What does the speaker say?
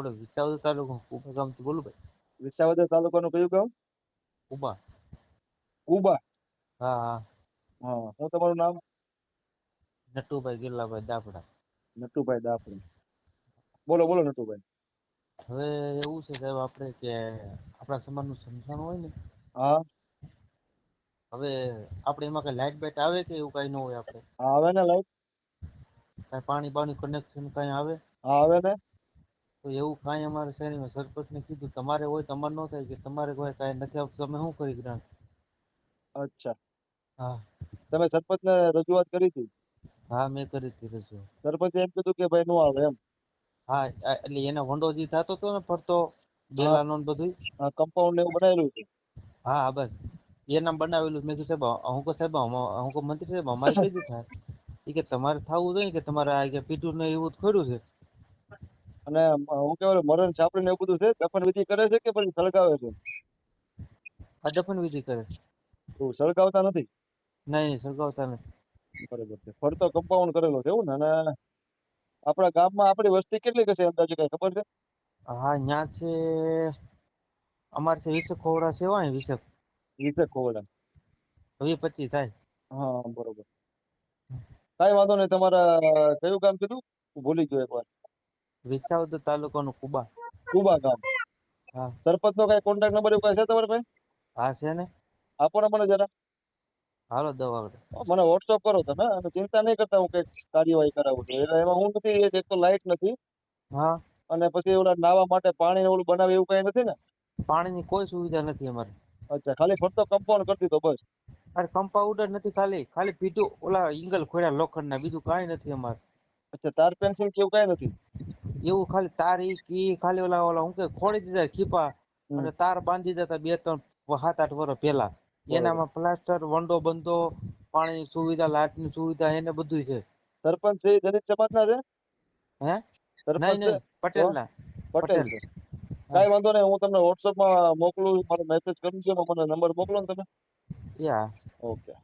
આપણે વિસાવદર તાલુકો કુબા ગામથી બોલું ભાઈ. વિસાવદર તાલુકાનું કયું ગામ? કુબા. કુબા. હા હા. હા, શું તમારું નામ? નટુભાઈ ગિરલાભાઈ દાપડા. નટુભાઈ દાપડા. બોલો બોલો નટુભાઈ. હવે એવું છે સાહેબ આપણે કે આપણા સમાજનું સમજાણું હોય ને, હા હવે આપણે એમાં કઈ લાઇટ બાઇટ આવે કે એવું કઈ ન હોય? આપણે હા, આવે ને લાઈટ. કઈ પાણી બાણી કનેક્શન કઈ આવે? હા, આવે ને. તો એવું કાંઈ અમારે શહેરમાં સરપંચને કીધું તમારે હોય તમારે ન થાય કે તમારે કોઈ કાંઈ નથી આવતું તમે શું કરી ગ્રાન્ટ? અચ્છા, હા તમે સરપંચને રજૂઆત કરી હતી? હા મેં કરી હતી રજૂઆત. સરપંચે એમ કીધું કે ભાઈ નો આવે એમ? હા એટલે એના વંડો જે થતો હતો ને ફરતો હા બેલાનો ને બધું. હા, કમ્પાઉન્ડ ને એવું બનાવેલું છે. હા હા બસ એના બનાવેલું. મેં કીધું સાહેબ હું કહું સાહેબ હું કહું મંત્રી સાહેબ અમારે કઈ રીતે થાય? એ કે તમારે થવું જોઈએ કે તમારે આ કે પીટું ને એવું ખોડ્યું છે. અને હું કેવાય મરણ છાપડી ને એવું બધું છે, દફન વિધિ કરે છે કે પછી સળગાવે છે? આ દફન વિધિ કરે. એવું સળગાવતા નથી? નહીં નહીં સળગાવતા નથી. બરોબર છે. ફરતો કમ્પાઉન્ડ કરેલો છે એવું ને? અને આપણા ગામમાં આપણી વસ્તી કેટલી હશે અંદાજે કઈ ખબર છે? હા ત્યાં છે અમારે છે 20 ખોવડા છે હોય 20. 20 ખોવડા. 20-25 થાય. હા બરોબર. કઈ વાંધો નહીં. તમારા કયું ગામ કીધું? હું ભૂલી ગયો એકવાર. વિસાવદર તાલુકાનું કુબા. કુબા ગામ. હા સરપંચ નો કઈ કોન્ટેક્ટ નંબર એવું કઈ છે તમારે પાસે? હા છે ને. આપો ને મને જરા. હાલો દવા વડે. મને વોટ્સઅપ કરો તમે. અને ચિંતા નહીં કરતા હું કઈક કાર્યવાહી કરાવું છું. એટલે એમાં હું નથી, એક તો લાઈટ નથી, હા અને પછી ઓલા નાવા માટે પાણી ને ઓલું બનાવે એવું કઈ નથી ને? પાણીની કોઈ સુવિધા નથી અમારે. અચ્છા, ખાલી ફરતો કમ્પાઉન્ડ કરી દીધો બસ? અરે કમ્પાઉન્ડર નથી, ખાલી ખાલી પીટું ઓલા ઈંગલ ખોડ્યા લોખંડના, બીજું કાંઈ નથી અમારે. અચ્છા, તાર પેન્સિલ કેવું કઈ નથી? એવું ખાલી તાર ઈ ખાલી ઓલા ઓલા હું કે ખોડી દીધા ખીપા હમ અને તાર બાંધી દીધા 2-3 7-8 વર્ષ પહેલા. બરોબર. એનામાં પ્લાસ્ટર વંડો બંધો પાણીની સુવિધા લાઇટની સુવિધા એને બધું છે. સરપંચ છે એ દલિત સમાજ ના છે? હે નહીં સરપંચ છે નહીં તો પટેલના. પટેલ પટેલ. છે? હા કઈ વાંધો નહીં. હું તમને વોટ્સઅપમાં મોકલું, મારો મેસેજ કરું છું, એમાં મને નંબર મોકલો ને તમે. Yeah okay.